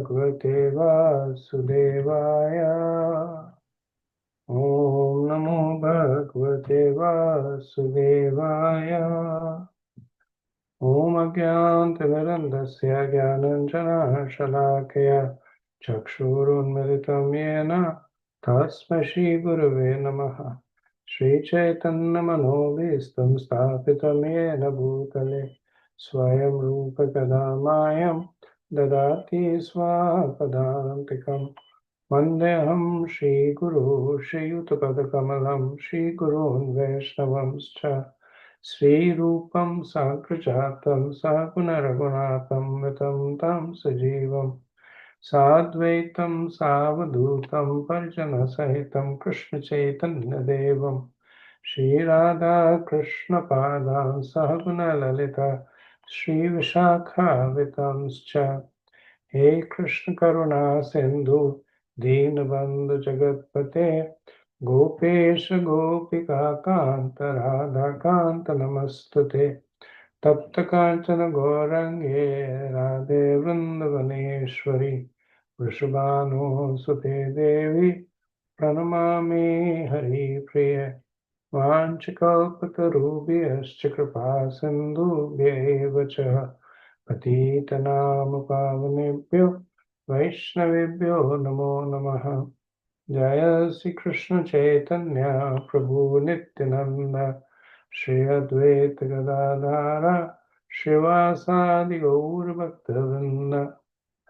Bhagavate Vasudevaya. Om Namo Bhagavate Vasudevaya. Om Agyantimirandasya Gyananjana Shalakaya Chakshurunmilitam Yena Tasmai Shri Gurave Namaha. Shri Chaitanya Manobhistam Sthapitam Yena Bhutale Swayam Rupa Kadamayam Dadati Swapadantikam Vandeham Shri Guru Shri Yuttapadakamalam Shri Gurun Vaishnavamscha Sri Rupam Sakrajatam Sakuna Raghunatham Vitam Tam Sajivam Sadvaitam Savadutam Parjana Sahitam Krishna Chaitanya Devam Shri Radha Krishna Padam Sahaguna Lalita Shri Vishakha Vitamscha He Krishna Karuna Sindhu Deenabandhu Jagatpate Gopesha Gopika Kanta Radha Kanta Namastute Tapta Kanchana Gaurange Radhe Vrindavaneshwari Vrishabhanu Sute Devi Pranamami Hari Priya Vanchikalpatarubhyascha Kripa Sindhubhya Cha Patitanam Pavanebhyo Vaishnavebhyo Namo Namaha Jaya Sri Krishna Chaitanya Prabhu Nityananda Shri Advaita Gadadhara Shivasadi Gaur Bhaktavinda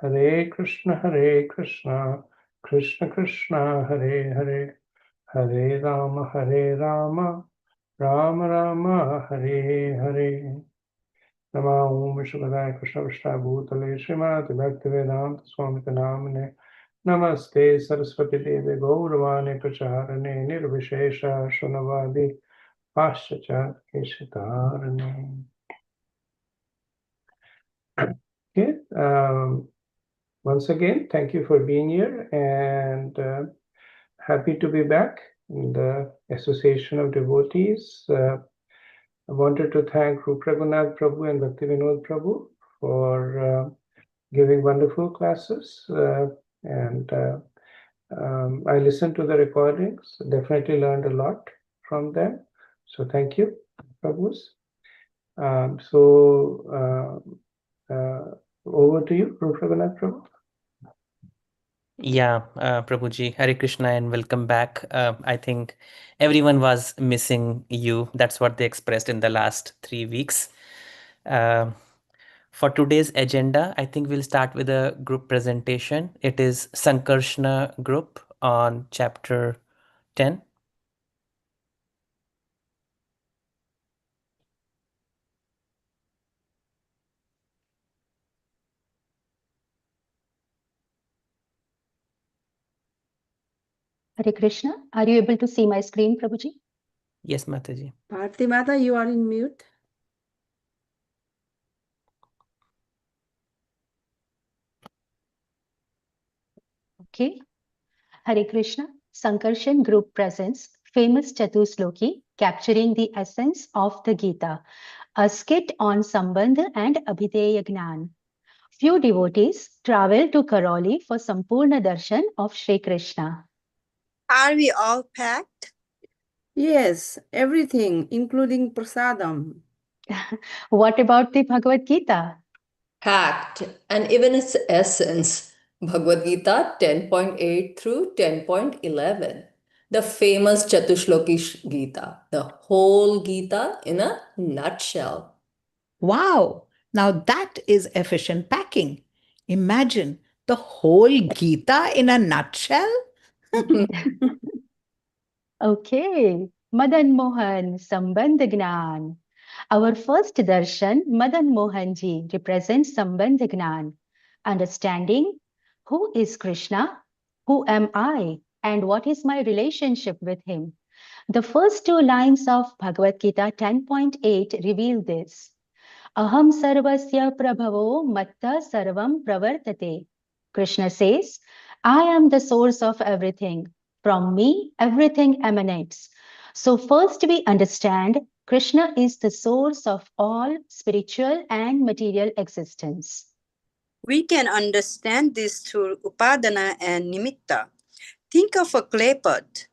Hare Krishna Krishna Krishna Hare Hare Hare Rama Rama Rama Hare Hare Nama Om Vishwavadaya Krishna Vishna Bhutale Srimati Bhaktivedanta Swami Namane Namaste Saraswati Devi Gauravani Pracharane Nirvishesha Shunavadi Paschachat Keshitarane. Okay, once again, thank you for being here and happy to be back in the Association of Devotees. I wanted to thank Rup Raghunath Prabhu and Bhakti Vinod Prabhu for giving wonderful classes and I listened to the recordings, definitely learned a lot from them. So thank you, Prabhus. Over to you, Rup Raghunath Prabhu. Yeah, Prabhuji, Hare Krishna and welcome back. I think everyone was missing you. That's what they expressed in the last 3 weeks. For today's agenda, I think we'll start with a group presentation. It is Sankarshna group on chapter 10. Hare Krishna. Are you able to see my screen, Prabhuji? Yes, Mataji. Bharti Mata, you are in mute. Okay. Hare Krishna. Sankarshan group presents famous Chatusloki capturing the essence of the Gita, a skit on Sambandha and Abhideya Gnan. Few devotees travel to Karoli for Sampurna Darshan of Shri Krishna. Are we all packed? Yes, everything, including prasadam. What about the Bhagavad Gita? Packed, and even its essence, Bhagavad Gita 10.8 through 10.11, the famous Chatushloki Gita, the whole Gita in a nutshell. Wow, now that is efficient packing. Imagine the whole Gita in a nutshell. Okay. Madan Mohan, Sambandh Gnan. Our first darshan, Madan Mohanji, represents Sambandh Gnan, understanding who is Krishna, who am I, and what is my relationship with him. The first 2 lines of Bhagavad Gita 10.8 reveal this. Aham sarvasya prabhavo matta sarvam pravartate. Krishna says, I am the source of everything. From me, everything emanates. So first we understand Krishna is the source of all spiritual and material existence. We can understand this through Upadana and Nimitta. Think of a clay pot.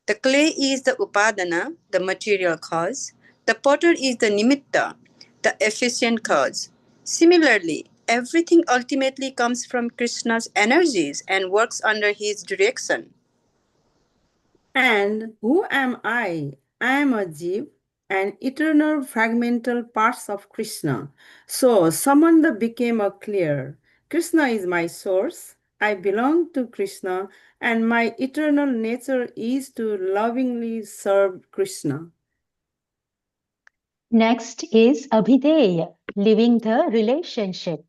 The clay is the Upadana, the material cause. The potter is the Nimitta, the efficient cause. Similarly, everything ultimately comes from Krishna's energies and works under his direction. And who am I? I am a Jeev, an eternal fragmental parts of Krishna. So Sambandha became a clear. Krishna is my source. I belong to Krishna, and my eternal nature is to lovingly serve Krishna. Next is Abhideya, living the relationship.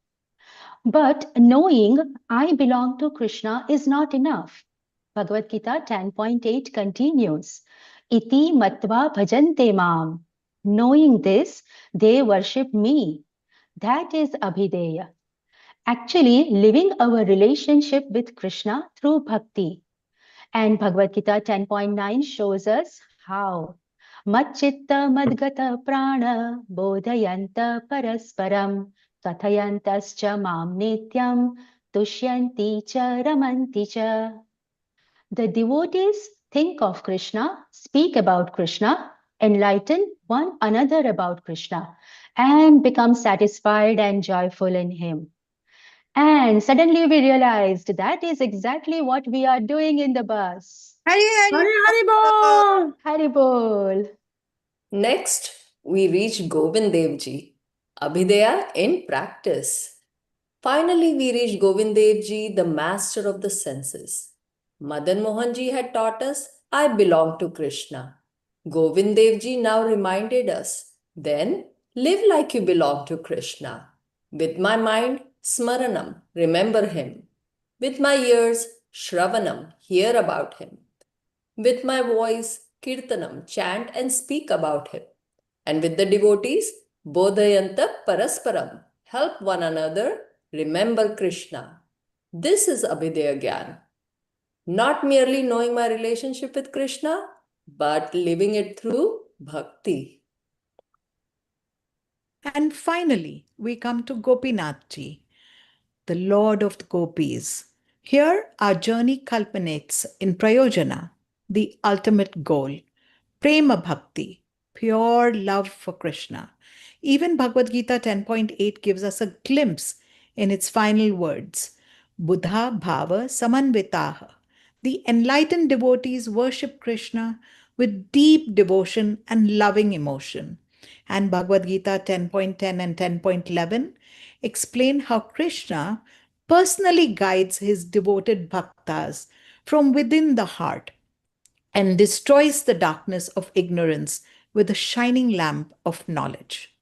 But knowing I belong to Krishna is not enough. Bhagavad Gita 10.8 continues, Iti matva bhajante mam. Knowing this, they worship me. That is Abhideya. Actually, living our relationship with Krishna through bhakti. And Bhagavad Gita 10.9 shows us how. Matchitta madgata prana bodhayanta parasparam kathayantascha mam nityam tushyanti cha ramanti cha. The devotees think of Krishna, speak about Krishna, enlighten one another about Krishna, and become satisfied and joyful in Him. And suddenly we realized that is exactly what we are doing in the bus. Hari Hari Hari Hari Bol. Bol! Hari Bol. Next, we reach Govind Dev Ji, Abhideya in practice. Finally, we reach Govind Dev Ji, the master of the senses. Madan Mohan Ji had taught us, I belong to Krishna. Govind Dev Ji now reminded us, then live like you belong to Krishna. With my mind, Smaranam, remember him. With my ears, Shravanam, hear about him. With my voice, Kirtanam, chant and speak about him. And with the devotees, Bodhayanta Parasparam, help one another, remember Krishna. This is Abhideya Gyan. Not merely knowing my relationship with Krishna, but living it through bhakti. And finally, we come to Gopinath Ji, the Lord of the Gopis. Here, our journey culminates in Prayojana, the ultimate goal, Prema Bhakti, pure love for Krishna. Even Bhagavad Gita 10.8 gives us a glimpse in its final words, Buddha Bhava Samanvitaha. The enlightened devotees worship Krishna with deep devotion and loving emotion. And Bhagavad Gita 10.10 and 10.11 explain how Krishna personally guides his devoted bhaktas from within the heart and destroys the darkness of ignorance with a shining lamp of knowledge.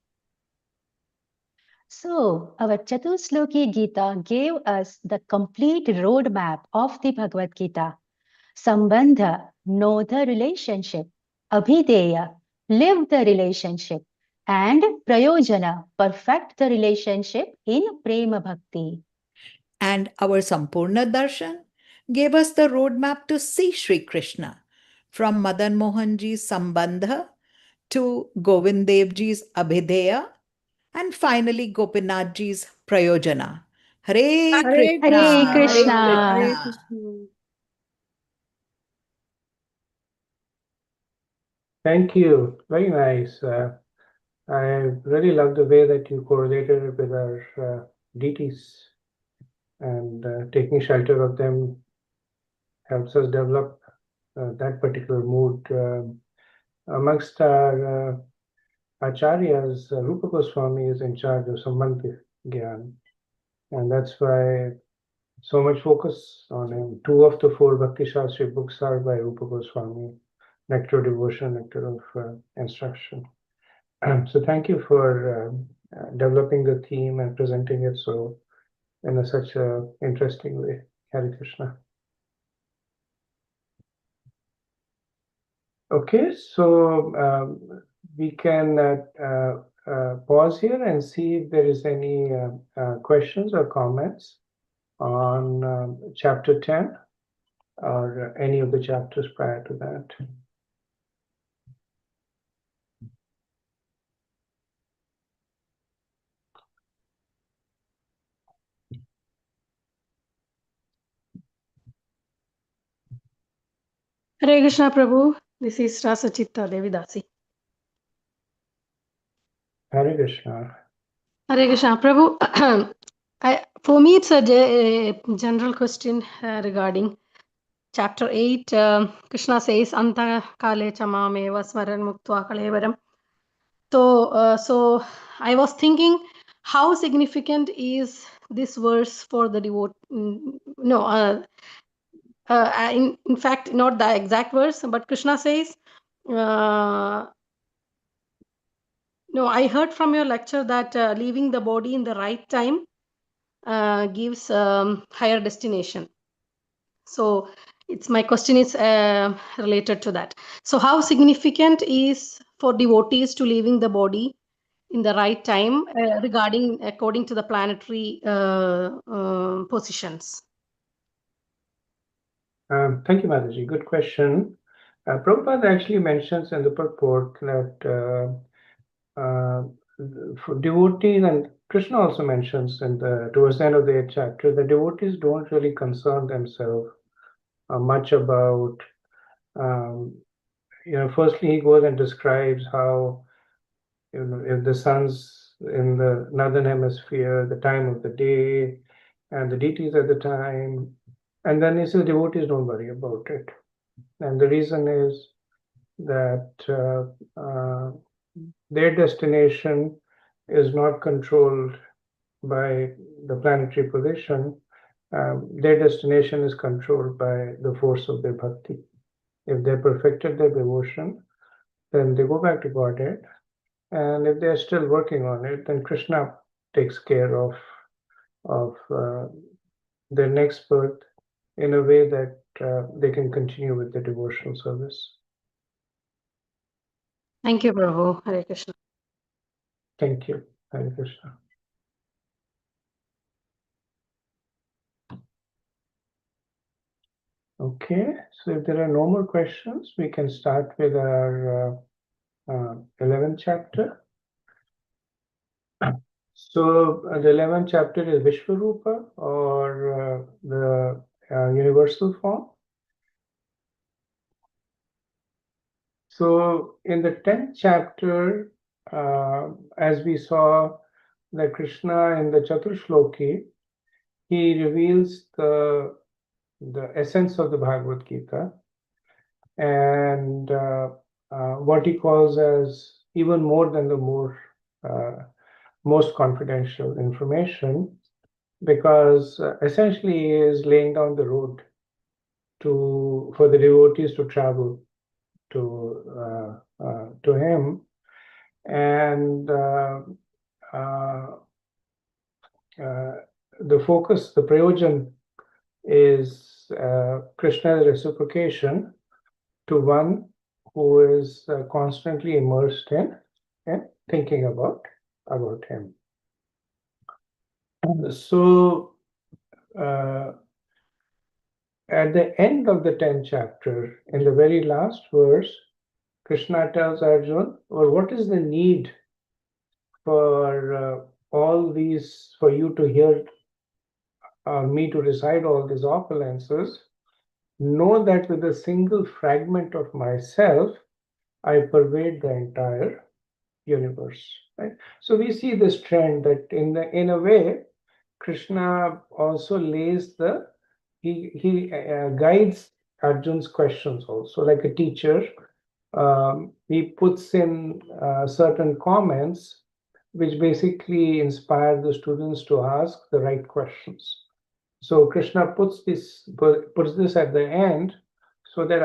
So, our Chatusloki Gita gave us the complete roadmap of the Bhagavad Gita. Sambandha, know the relationship. Abhideya, live the relationship. And Prayojana, perfect the relationship in Prema Bhakti. And our Sampurna Darshan gave us the roadmap to see Sri Krishna, from Madan Mohan Ji's Sambandha to Govind Dev Ji's Abhideya, and finally Gopinath Ji's Prayojana. Hare Hare Krishna! Hare Krishna. Hare Krishna. Thank you. Very nice. I really love the way that you correlated it with our deities, and taking shelter of them helps us develop that particular mood. Amongst our acharyas, Rupa Goswami is in charge of Sambandha Gyan, and that's why so much focus on him. 2 of the 4 Bhakti Shastri books are by Rupa Goswami, Nectar of Devotion, Nectar of Instruction. So thank you for developing the theme and presenting it so in such a interesting way. Hare Krishna. Okay, so we can pause here and see if there is any questions or comments on chapter 10 or any of the chapters prior to that. Hare Krishna Prabhu, this is Rasa Chitta Devidasi. Hare Krishna. Hare Krishna Prabhu, for me it's a general question regarding chapter 8. Krishna says, Anta kale chamameva smaran muktva kalevaram. So I was thinking, how significant is this verse for the in fact, not the exact verse, but Krishna says, no, I heard from your lecture that leaving the body in the right time gives higher destination. So my question is related to that. So how significant is for devotees to leaving the body in the right time according to the planetary positions? Thank you, Mataji. Good question. Prabhupada actually mentions in the purport that for devotees, and Krishna also mentions towards the end of the 8th chapter, the devotees don't really concern themselves much about, firstly he goes and describes how, if the sun's in the northern hemisphere, the time of the day, and the deities at the time, and then he says devotees don't worry about it. And the reason is that their destination is not controlled by the planetary position. Their destination is controlled by the force of their bhakti. If they perfected their devotion, then they go back to Godhead. And if they're still working on it, then Krishna takes care of their next birth in a way that they can continue with the devotional service. Thank you, Prabhu. Hare Krishna. Thank you. Hare Krishna. Okay, so if there are no more questions, we can start with our 11th chapter. So the 11th chapter is Vishwarupa, or the universal form. So in the 10th chapter, as we saw that Krishna in the Chaturshloki, he reveals the essence of the Bhagavad Gita and what he calls as even more than the most confidential information, because essentially he is laying down the road for the devotees to travel to him, and the focus, the prayojan, is Krishna's reciprocation to one who is constantly immersed in thinking about him. So at the end of the 10th chapter, in the very last verse, Krishna tells Arjuna, or what is the need for all these, for you to hear me to recite all these opulences? Know that with a single fragment of myself, I pervade the entire universe. Right? So we see this trend that in a way, Krishna also lays he guides Arjuna's questions also, like a teacher. He puts in certain comments which basically inspire the students to ask the right questions. So Krishna puts this at the end so that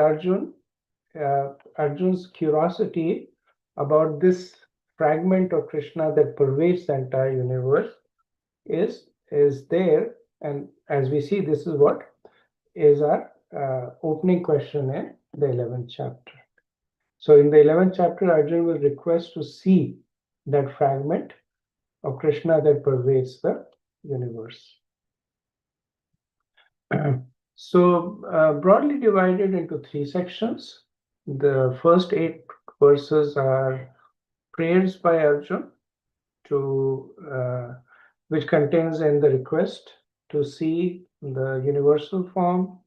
Arjuna's curiosity about this fragment of Krishna that pervades the entire universe is there. And as we see, this is what is our opening question in the 11th chapter. So in the 11th chapter, Arjuna will request to see that fragment of Krishna that pervades the universe. So broadly divided into 3 sections. The first 8 verses are prayers by Arjuna, which contains in the request to see the universal form.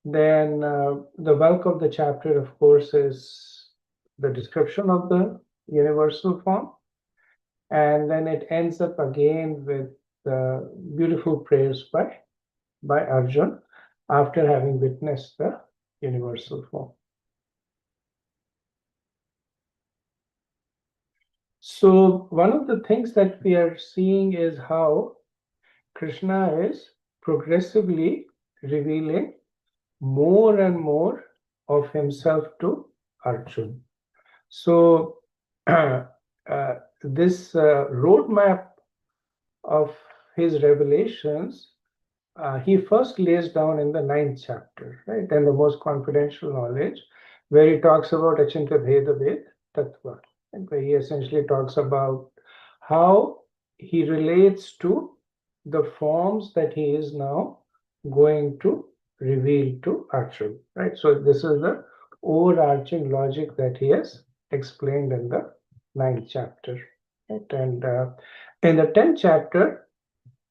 Then the bulk of the chapter, of course, is the description of the universal form. And then it ends up again with beautiful prayers by Arjun after having witnessed the universal form. So one of the things that we are seeing is how Krishna is progressively revealing more and more of himself to Arjun. So this roadmap of his revelations, he first lays down in the 9th chapter, right? And the most confidential knowledge, where he talks about Achintya Bheda Ved Tattva, and where he essentially talks about how he relates to the forms that he is now going to reveal to Arjun, right? So this is the overarching logic that he has explained in the 9th chapter, right? And in the 10th chapter,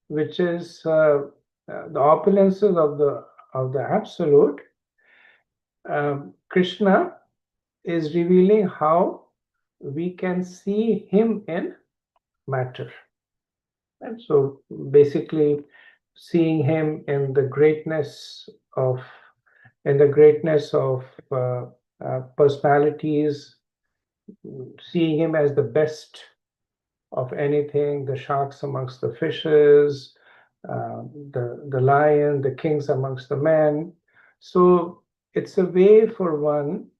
which is the opulences of the absolute, Krishna is revealing how we can see him in matter. And so basically seeing him in the greatness of personalities, seeing him as the best of anything, the sharks amongst the fishes, the lion, the kings amongst the men. So it's a way for one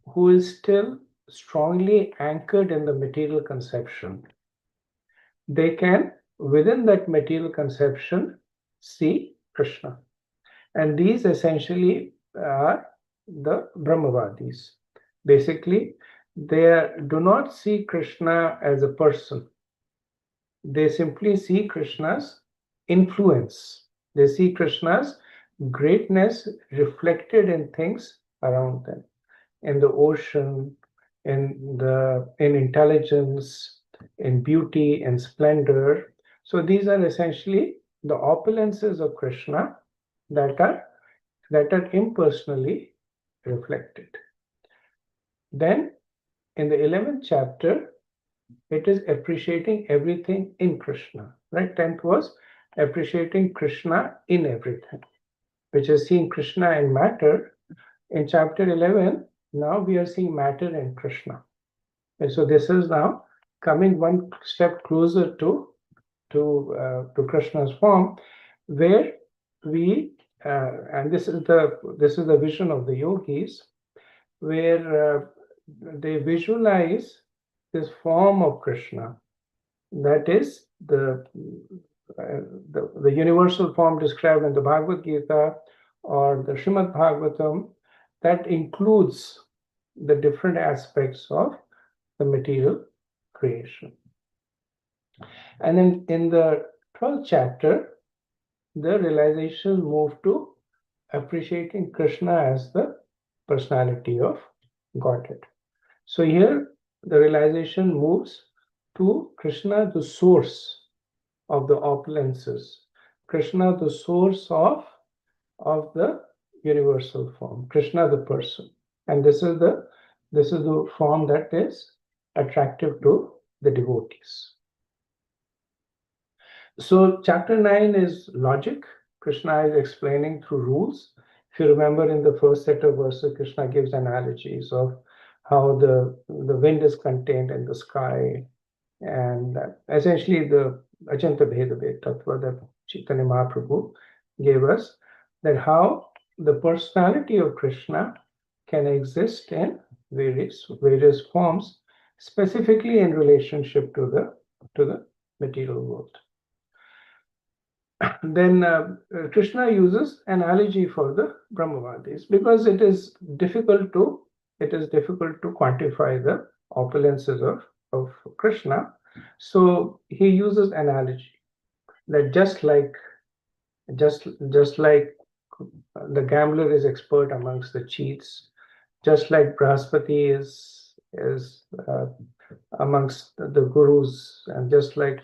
who is still strongly anchored in the material conception. They can, within that material conception, see Krishna. And these essentially are the Brahmavadis. Basically, they do not see Krishna as a person. They simply see Krishna's influence. They see Krishna's greatness reflected in things around them, in the ocean, in intelligence, in beauty and splendor. So these are essentially the opulences of Krishna that are impersonally reflected. Then in the 11th chapter, it is appreciating everything in Krishna, right? 10th was appreciating Krishna in everything, which is seeing Krishna in matter. In chapter 11, now we are seeing matter in Krishna. And so this is now coming one step closer to Krishna's form, where we and this is the vision of the yogis, where they visualize this form of Krishna, that is the universal form described in the Bhagavad Gita or the Srimad Bhagavatam, that includes the different aspects of the material creation. And then in the 12th chapter, the realization moved to appreciating Krishna as the personality of Godhead. So here the realization moves to Krishna, the source of the opulences, Krishna, the source of the universal form, Krishna, the person. And this is the form that is attractive to the devotees. So chapter 9 is logic. Krishna is explaining through rules. If you remember, in the first set of verses, Krishna gives analogies of how the wind is contained in the sky, and essentially the Achintya Bheda Ved Tattva that Chaitanya Mahaprabhu gave us, that how the personality of Krishna can exist in various forms, specifically in relationship to the material world. Then Krishna uses analogy for the Brahmavadis, because it is difficult to quantify the opulences of Krishna. So he uses analogy, that just like the gambler is expert amongst the cheats, just like Brahaspati is amongst the gurus, and just like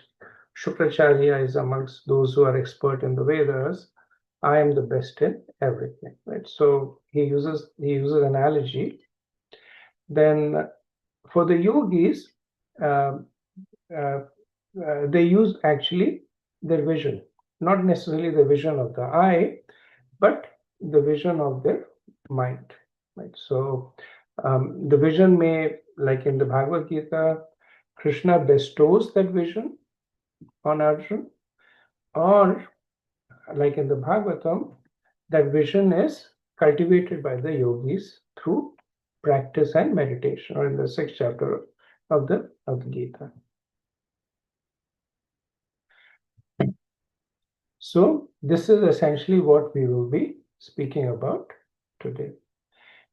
Shukracharya is amongst those who are expert in the Vedas, I am the best in everything, right? So he uses analogy. Then for the yogis, they use actually their vision, not necessarily the vision of the eye, but the vision of their mind, right? So the vision may, like in the Bhagavad Gita, Krishna bestows that vision on Arjuna, or like in the Bhagavatam, that vision is cultivated by the yogis through practice and meditation, or in the 6th chapter of the Gita. So this is essentially what we will be speaking about today.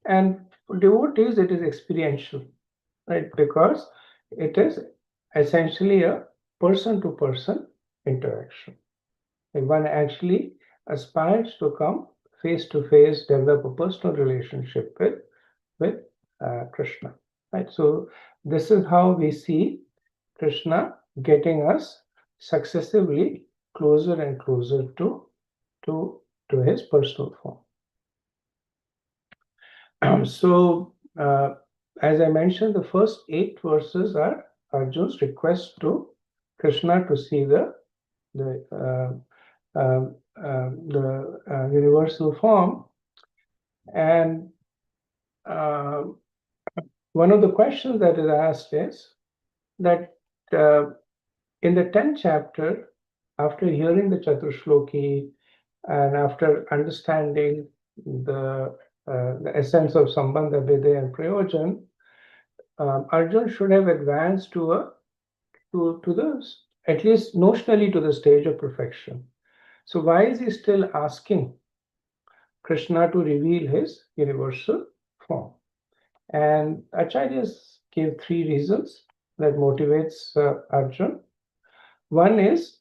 And for devotees, it is experiential, right? Because it is essentially a person-to-person interaction. And one actually aspires to come face-to-face, develop a personal relationship with Krishna, right? So this is how we see Krishna getting us successively closer and closer to his personal form. So as I mentioned, the first 8 verses are Arjuna's request to Krishna to see the universal form. And one of the questions that is asked is that in the 10th chapter, after hearing the Chaturshloki and after understanding the essence of Sambandha, Bheda, and Prayojan, Arjuna should have advanced to the, at least notionally, to the stage of perfection. So why is he still asking Krishna to reveal his universal form? And Acharyas gave 3 reasons that motivates Arjuna. One is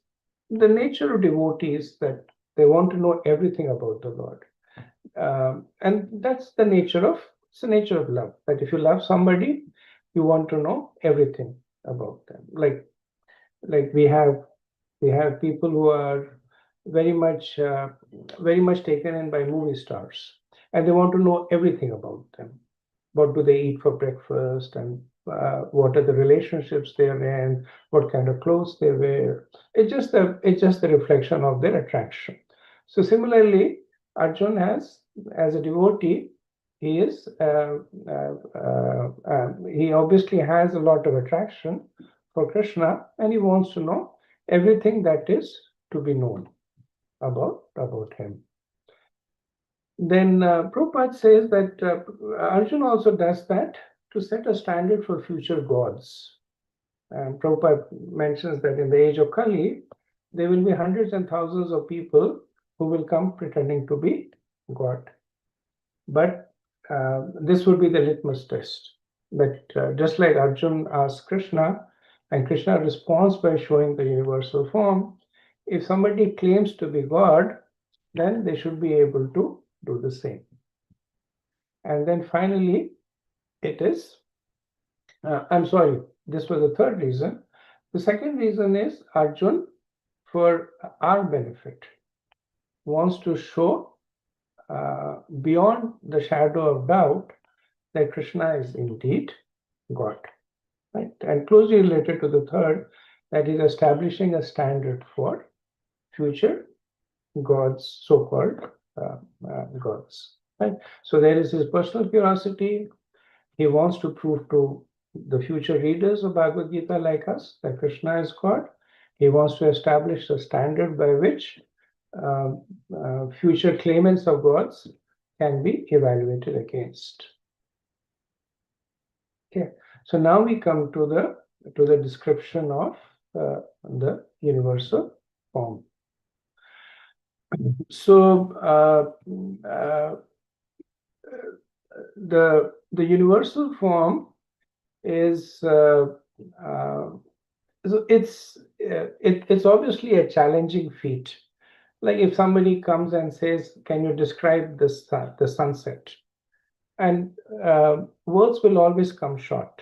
the nature of devotees, that they want to know everything about the Lord. And that's the nature of love, that if you love somebody, you want to know everything about them. Like we have people who are very much taken in by movie stars, and they want to know everything about them. What do they eat for breakfast, and what are the relationships they're in, what kind of clothes they wear. It's just a reflection of their attraction. So similarly, Arjuna has, as a devotee, he obviously has a lot of attraction for Krishna, and he wants to know everything that is to be known about him. Then Prabhupada says that Arjuna also does that to set a standard for future gods. And Prabhupada mentions that in the age of Kali, there will be hundreds and thousands of people who will come pretending to be God. But this would be the litmus test. That just like Arjuna asks Krishna, and Krishna responds by showing the universal form, if somebody claims to be God, then they should be able to do the same. And then finally, it is, I'm sorry, this was the 3rd reason. The 2nd reason is Arjuna, for our benefit, wants to show beyond the shadow of doubt that Krishna is indeed God, right? And closely related to the 3rd, that is establishing a standard for future gods, so-called gods, right? So there is his personal curiosity. He wants to prove to the future readers of Bhagavad Gita like us that Krishna is God. He wants to establish a standard by which future claimants of gods can be evaluated against. Okay, so now we come to the description of the universal form. So the universal form is it's obviously a challenging feat. Like if somebody comes and says, "Can you describe the sunset?" and words will always come short,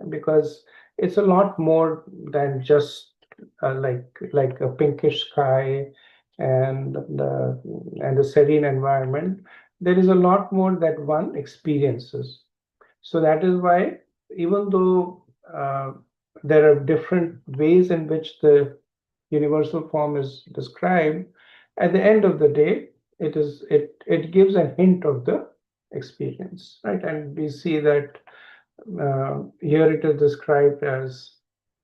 because it's a lot more than just like a pinkish sky, and the serene environment, there is a lot more that one experiences. So that is why, even though there are different ways in which the universal form is described, at the end of the day, it gives a hint of the experience, right? And we see that here it is described as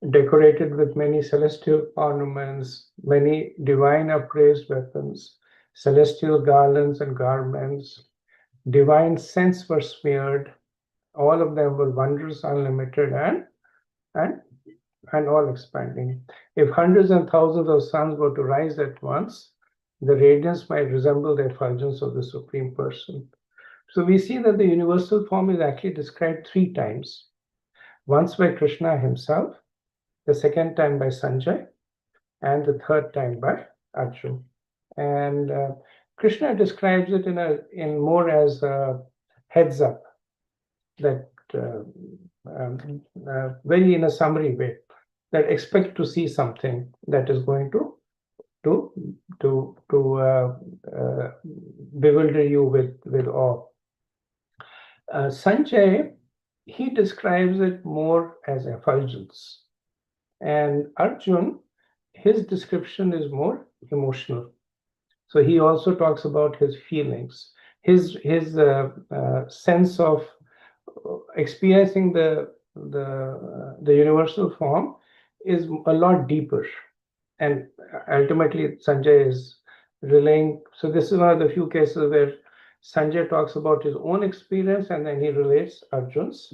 decorated with many celestial ornaments, many divine upraised weapons, celestial garlands and garments, divine scents were smeared. All of them were wondrous, unlimited, and all expanding. If hundreds and thousands of suns were to rise at once, the radiance might resemble the effulgence of the Supreme Person. So we see that the universal form is actually described 3 times. Once by Krishna himself, the second time by Sanjay, and the third time by Arjuna. And Krishna describes it in more as a heads up, that very in a summary way, that expect to see something that is going to bewilder you with awe. Sanjay, he describes it more as effulgence, and Arjun, his description is more emotional. So he also talks about his feelings, his sense of experiencing the universal form is a lot deeper, and ultimately Sanjay is relaying. So this is one of the few cases where Sanjay talks about his own experience and then he relates Arjun's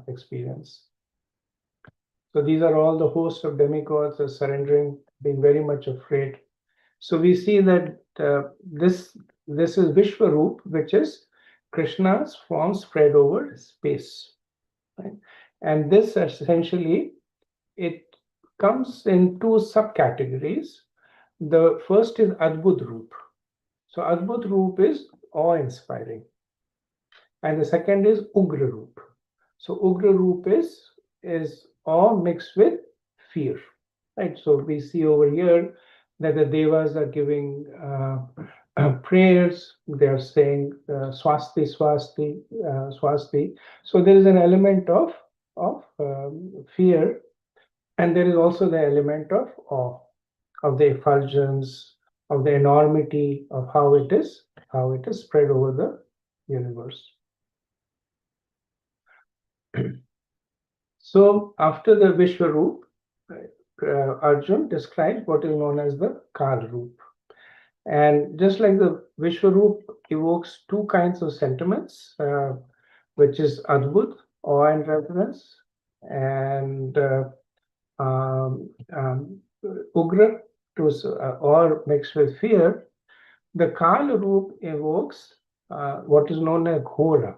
experience. So these are all the hosts of demigods are surrendering, being very much afraid. So we see that this is Vishwaroop, which is Krishna's form spread over space, right? And this essentially, it comes in 2 subcategories. The first is Adbhut Roop. So Adbhut Roop is awe-inspiring, and the second is Ugra Roop. So Ugra Roop is awe mixed with fear, right? So we see over here that the devas are giving prayers. They are saying swasti, swasti, swasti. So there is an element of fear, and there is also the element of awe, of the effulgence, of the enormity of how it is spread over the universe. So after the Vishwaroop, Arjun describes what is known as the Kal Roop. And just like the Vishwaroop evokes 2 kinds of sentiments, which is Adbhut, awe and reverence, and Ugra, or mixed with fear. The Kal Roop evokes what is known as Ghora.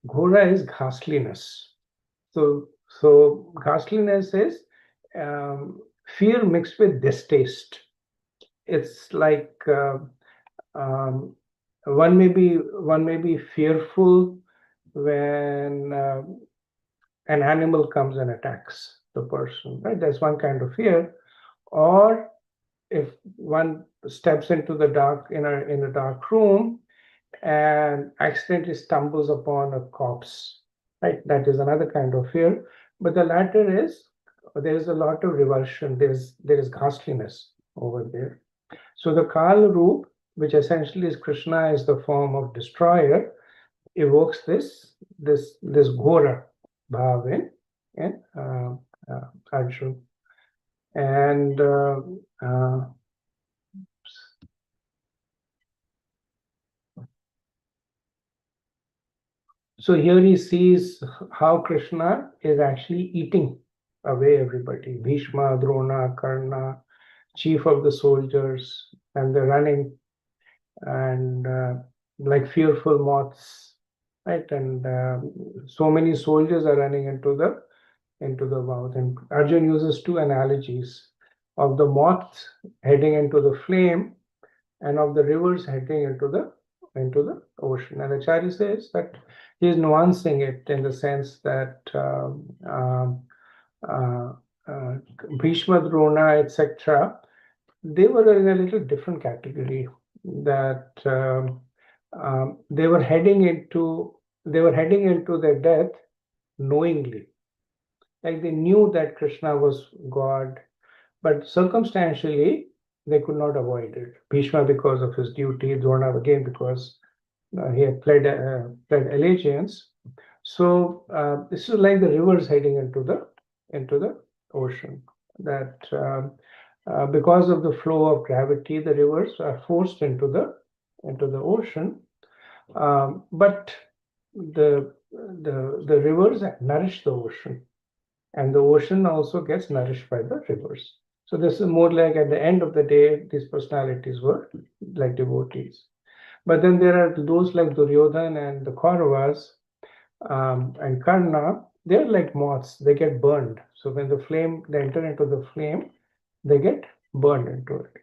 Ghora is ghastliness. So ghastliness is fear mixed with distaste. It's like one may be fearful when an animal comes and attacks the person, right? That's one kind of fear. Or if one steps into the dark in a dark room and accidentally stumbles upon a corpse, right? That is another kind of fear. But the latter is, there is a lot of revulsion. There is ghastliness over there. So the Kal Roop, which essentially is Krishna as the form of destroyer, evokes this Ghora bhav in Arjun. And so here he sees how Krishna is actually eating away everybody. Bhishma, Drona, Karna, chief of the soldiers, and they're running and like fearful moths, right? And so many soldiers are running into the mouth. And Arjun uses 2 analogies of the moth heading into the flame and of the rivers heading into the ocean. And Acharya says that he is nuancing it in the sense that Bhishma, Drona, etc., they were in a little different category, that they were heading into their death knowingly. Like they knew that Krishna was God, but circumstantially they could not avoid it. Bhishma because of his duty, Drona again because he had fled allegiance. So this is like the rivers heading into the ocean. That because of the flow of gravity, the rivers are forced into the ocean. But the rivers nourish the ocean, and the ocean also gets nourished by the rivers. So this is more like at the end of the day, these personalities were like devotees. But then there are those like Duryodhan and the Kauravas and Karna. They're like moths; they get burned. So when they enter into the flame, they get burned into it.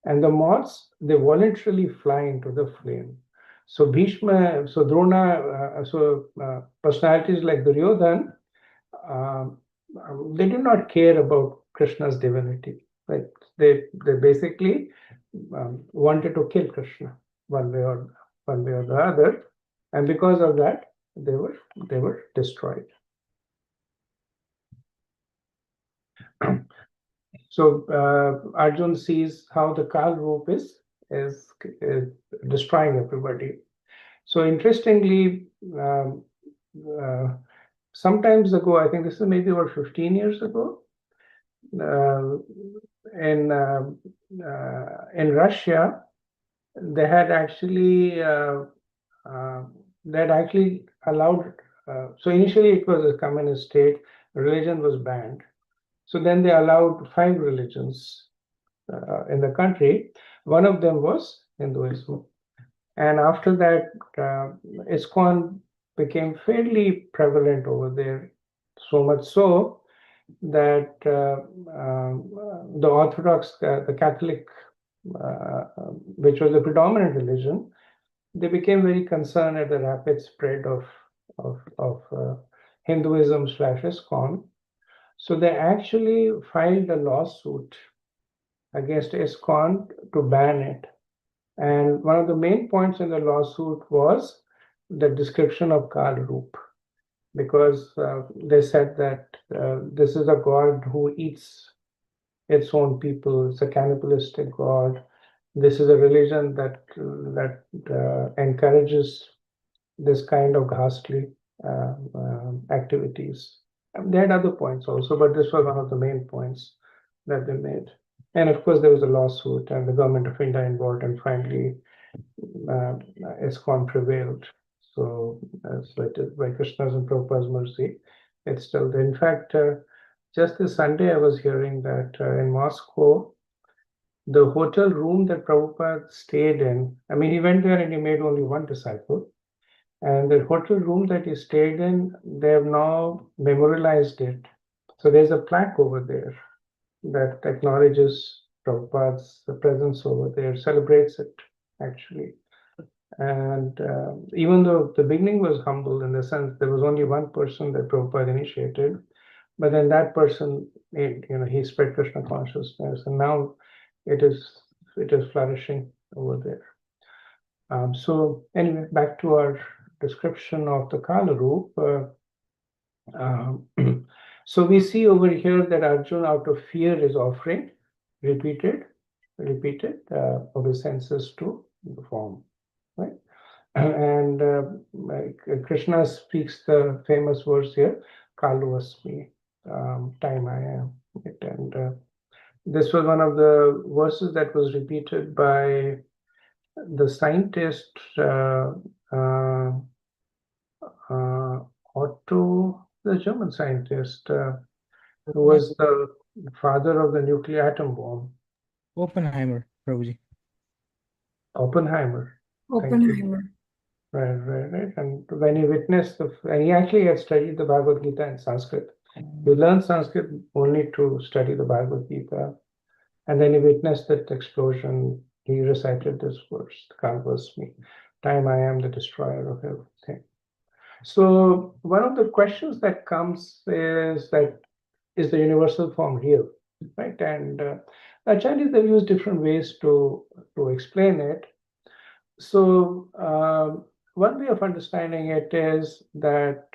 And the moths, they voluntarily fly into the flame. So Bhishma, so Drona, personalities like Duryodhan, they did not care about Krishna's divinity. Like they basically wanted to kill Krishna one way or the other, and because of that, they were destroyed. So Arjun sees how the Kal Roop is destroying everybody. So interestingly, sometimes ago, I think this is maybe about 15 years ago, in Russia, they had actually allowed. So initially, it was a communist state. Religion was banned. So then they allowed 5 religions in the country. One of them was Hinduism. And after that, ISKCON became fairly prevalent over there, so much so that the Orthodox, the Catholic, which was the predominant religion, they became very concerned at the rapid spread of Hinduism / ISKCON. So they actually filed a lawsuit against ISKCON to ban it. And one of the main points in the lawsuit was the description of Kal Roop, because they said that this is a god who eats its own people. It's a cannibalistic god. This is a religion that encourages this kind of ghastly activities. They had other points also, but this was one of the main points that they made. And of course, there was a lawsuit, and the government of India involved, and finally, ISKCON prevailed. So, it is by Krishna's and Prabhupada's mercy, it's still there. In fact, just this Sunday, I was hearing that in Moscow, the hotel room that Prabhupada stayed in, I mean, he went there and he made only one disciple. And the hotel room that he stayed in, they have now memorialized it. So there's a plaque over there that acknowledges Prabhupada's presence over there, celebrates it, actually. And even though the beginning was humble in the sense there was only one person that Prabhupada initiated, but then that person, he spread Krishna consciousness, and now it is flourishing over there. So anyway, back to our description of the Kala Roop. So we see over here that Arjuna, out of fear, is offering repeated obeisances to the form, right? And Krishna speaks the famous verse here, Kalu Asmi, time I am. And this was one of the verses that was repeated by the scientist Otto, the German scientist, who was the father of the nuclear atom bomb. Oppenheimer, Prabhuji. Oppenheimer. Oppenheimer. Right. And when he witnessed and he actually had studied the Bhagavad Gita in Sanskrit. He learned Sanskrit only to study the Bhagavad Gita. And then he witnessed that explosion. He recited this verse, Kalvasmi, time I am the destroyer of everything. So one of the questions that comes is that, is the universal form real, right? And Acharyas have used different ways to explain it. So one way of understanding it is that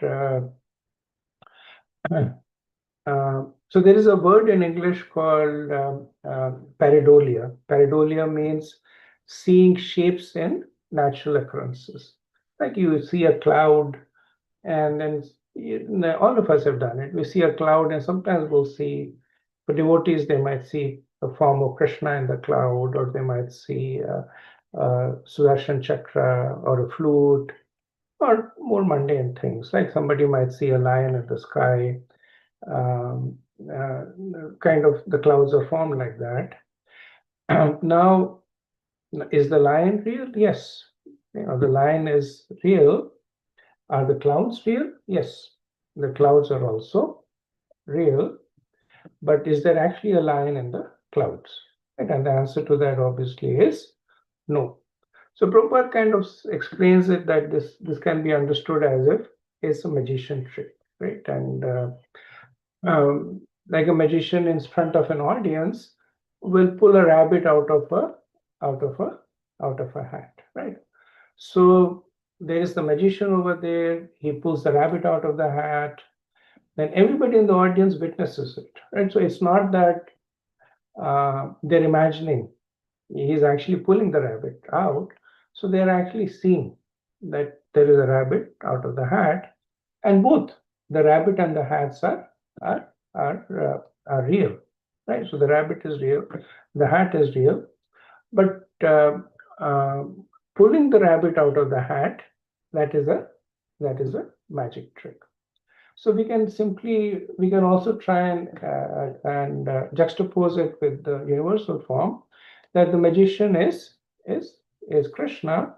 so there is a word in English called pareidolia. Pareidolia means seeing shapes in natural occurrences. Like you see a cloud, and then all of us have done it. We see a cloud, and sometimes we'll see, for devotees, they might see the form of Krishna in the cloud, or they might see Sudarshan Chakra or a flute, or more mundane things, like somebody might see a lion in the sky. Kind of the clouds are formed like that. Now, is the lion real? Yes. The lion is real. Are the clouds real? Yes. The clouds are also real. But is there actually a lion in the clouds? Right? And the answer to that obviously is no. So Prabhupada kind of explains it that this can be understood as if it's a magician trick, right? And like a magician in front of an audience will pull a rabbit out of a hat, right? So there is the magician over there. He pulls the rabbit out of the hat. Then everybody in the audience witnesses it, right? So it's not that they're imagining. He's actually pulling the rabbit out. So they're actually seeing that there is a rabbit out of the hat, and both the rabbit and the hats are real, right? So the rabbit is real, the hat is real, but pulling the rabbit out of the hat, that is a magic trick. So we can also try and juxtapose it with the universal form, that the magician is Krishna.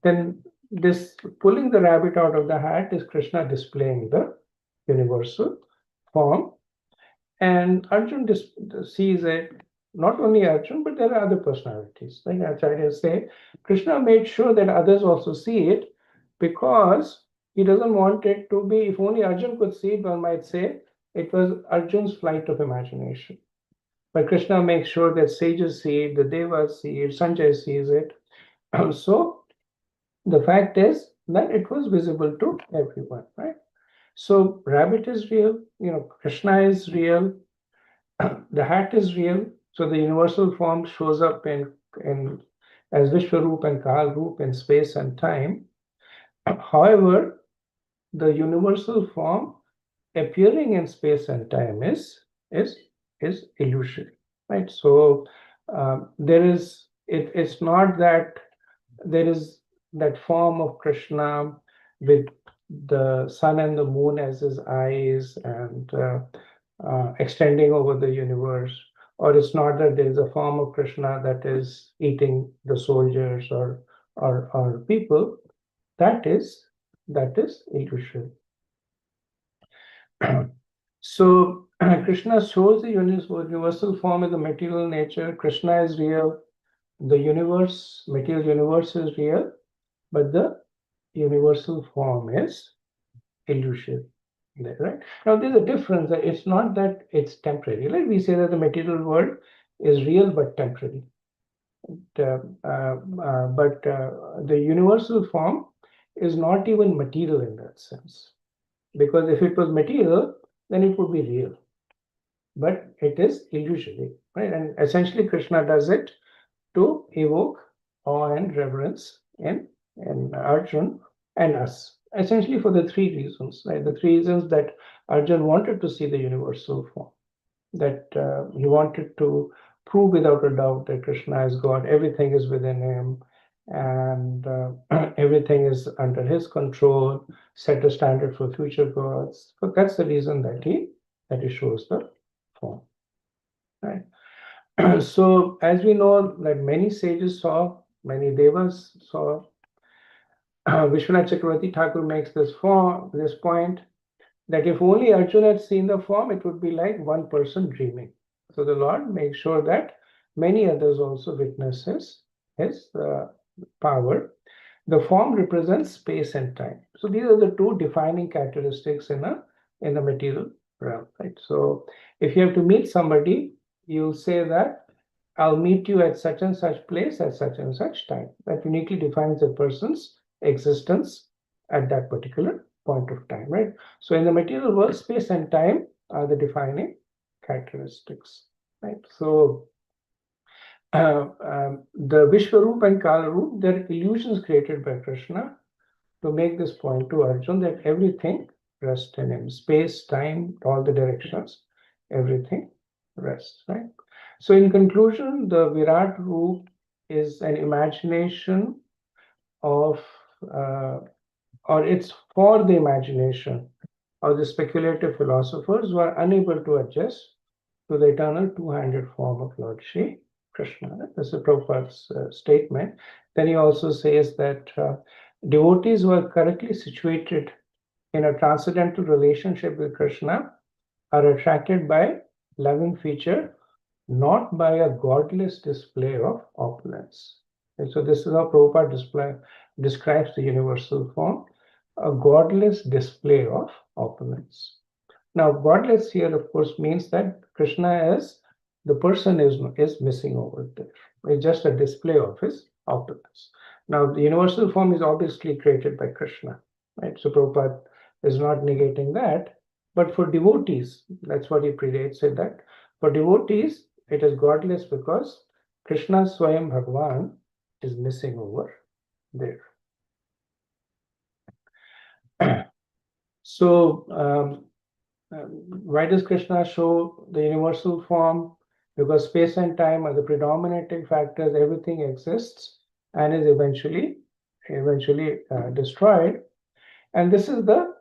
Then this pulling the rabbit out of the hat is Krishna displaying the universal form, and Arjun sees it. Not only Arjun, but there are other personalities. Like Acharyas say, Krishna made sure that others also see it, because he doesn't want it to be, if only Arjun could see it, one might say it was Arjun's flight of imagination. But Krishna makes sure that sages see it, the devas see it, Sanjay sees it. So the fact is that it was visible to everyone, right? So rabbit is real, Krishna is real, the hat is real. So the universal form shows up in as Vishwaroop and Kalroop in space and time. However, the universal form appearing in space and time is illusory, right? So it's not that there is that form of Krishna with the sun and the moon as his eyes and extending over the universe, or it's not that there is a form of Krishna that is eating the soldiers or people. That is illusion. So Krishna shows the universal form in the material nature. Krishna is real. The universe, material universe is real, but the universal form is illusion. Right? Now there's a difference. It's not that it's temporary. Like we say that the material world is real but temporary. But the universal form is not even material in that sense. Because if it was material, then it would be real. But it is illusory, right? And essentially Krishna does it to evoke awe and reverence in Arjun and us. Essentially for the three reasons, right? The three reasons that Arjun wanted to see the universal form, that he wanted to prove without a doubt that Krishna is God, everything is within him, and everything is under his control, set a standard for future gods. But that's the reason that he shows the form, right? So as we know that many sages saw, many devas saw, Vishwanath Chakravarti Thakur makes this point that if only Arjuna had seen the form, it would be like one person dreaming. So the Lord makes sure that many others also witness his power. The form represents space and time. So these are the two defining characteristics in the material realm, right? So if you have to meet somebody, you'll say that I'll meet you at such and such place at such and such time. That uniquely defines a person's existence at that particular point of time, right? So in the material world, space and time are the defining characteristics, right? So the Vishwaroop and Kalaroop, they're illusions created by Krishna to make this point to Arjun that everything rests in him. Space, time, all the directions, everything rests, right? So in conclusion, the Virat Roop is an imagination of, or it's for the imagination of the speculative philosophers who are unable to adjust to the eternal two-handed form of Lord Shri Krishna. This is Prabhupada's statement. Then he also says that devotees who are correctly situated in a transcendental relationship with Krishna are attracted by loving feature, not by a godless display of opulence. And so this is how Prabhupada describes the universal form, a godless display of opulence. Now, godless here, of course, means that Krishna is, the person is missing over there. It's just a display of his opulence. Now, the universal form is obviously created by Krishna, right? So Prabhupada is not negating that. But for devotees, that's what he predates, said that for devotees, it is godless because Krishna Swayam Bhagavan is missing over there. So, why does Krishna show the universal form? Because space and time are the predominating factors, everything exists and is eventually destroyed. And this is the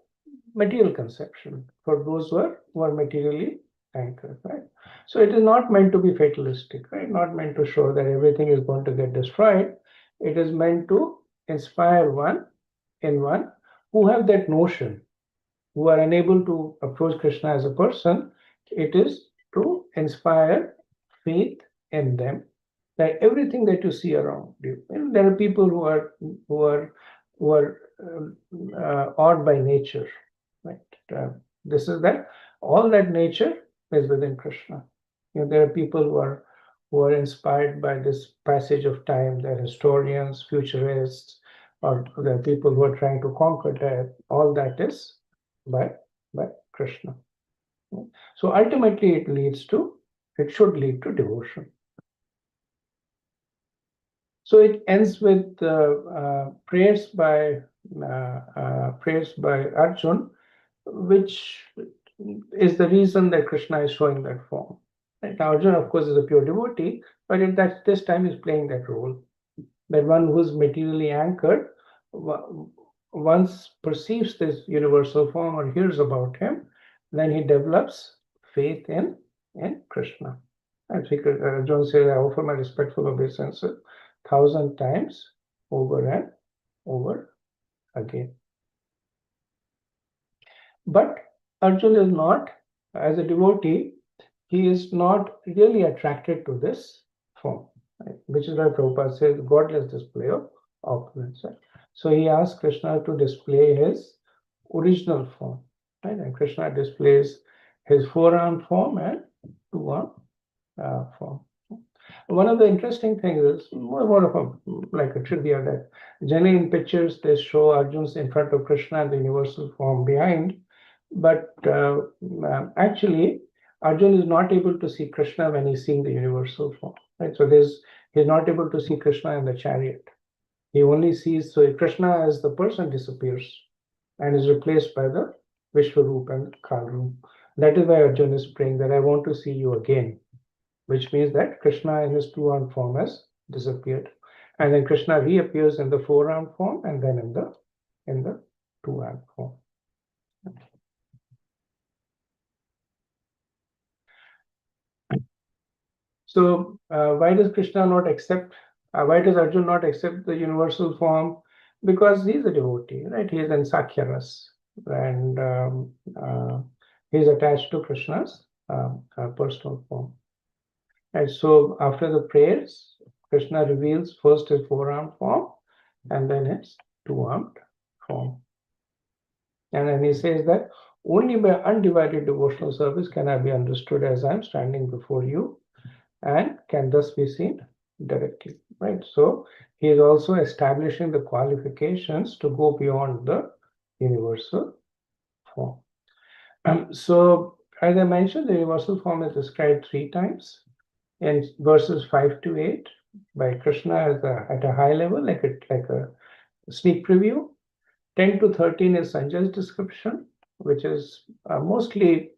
material conception for those who are materially anchored, right? So it is not meant to be fatalistic, right? Not meant to show that everything is going to get destroyed. It is meant to inspire one who have that notion, who are unable to approach Krishna as a person. It is to inspire faith in them that everything that you see around you, and there are people who are odd by nature, right? This is that all that nature is within Krishna. There are people who are inspired by this passage of time. They're historians, futurists, or there are people who are trying to conquer death. All that is by Krishna. So ultimately, it should lead to devotion. So it ends with prayers by Arjun, which is the reason that Krishna is showing that form. Right? Now, Arjun, of course, is a pure devotee, but at this time is playing that role. That one who's materially anchored, once perceives this universal form or hears about him, then he develops faith in Krishna. And Arjun says, I offer my respectful obeisance 1,000 times over and over again. But Arjun is not, as a devotee, he is not really attracted to this form, right? Which is why Prabhupada says godless display of opulence. Right? So he asks Krishna to display his original form, right? And Krishna displays his four-armed form and two-armed form. One of the interesting things is more of like a trivia that generally in pictures they show Arjun's in front of Krishna and the universal form behind, but actually Arjun is not able to see Krishna when he's seeing the universal form, right? So he's not able to see Krishna in the chariot. He only sees, so Krishna as the person disappears and is replaced by the Vishwaroop and Kalaroop. That is why Arjun is praying that I want to see you again, which means that Krishna in his two-armed form has disappeared. And then Krishna reappears in the four-armed form and then in the two-armed form. So why does Krishna not accept, why does Arjun not accept the universal form? Because he's a devotee, right? He is in Sakhya Ras, and he's attached to Krishna's personal form. And so after the prayers, Krishna reveals first his four-armed form and then his two-armed form. And then he says that only by undivided devotional service can I be understood as I am standing before you. and can thus be seen directly, right? So he is also establishing the qualifications to go beyond the universal form. So as I mentioned, the universal form is described 3 times in verses 5 to 8 by Krishna at a high level, like a sneak preview. 10 to 13 is Sanjay's description, which is mostly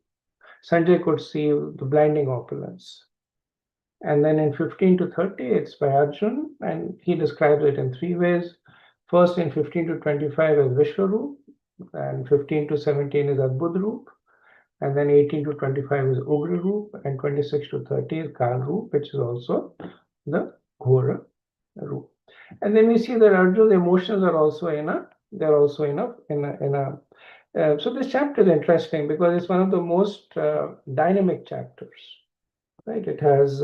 Sanjay could see the blinding opulence. And then in 15 to 30, it's by Arjun, and he describes it in 3 ways. First, in 15 to 25 is Vishwaroop, and 15 to 17 is Adbudroop, and then 18 to 25 is Ugra Roop, and 26 to 30 is Kal Roop, which is also the Ghora Roop. And then we see that Arjun's emotions are also so this chapter is interesting because it's one of the most dynamic chapters, right? It has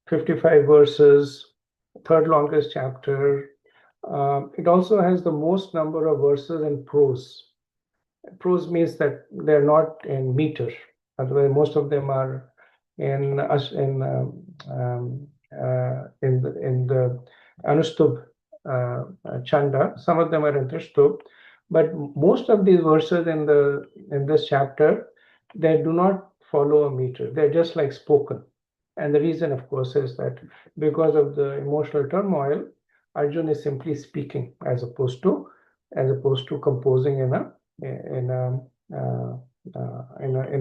55 verses, third longest chapter. It also has the most number of verses in prose. Prose means that they're not in meter. Otherwise, most of them are in the Anustubh Chanda. Some of them are in Trishtubh, but most of these verses in this chapter, they do not follow a meter. They're just like spoken. And the reason, of course, is that because of the emotional turmoil, Arjun is simply speaking as opposed to composing in a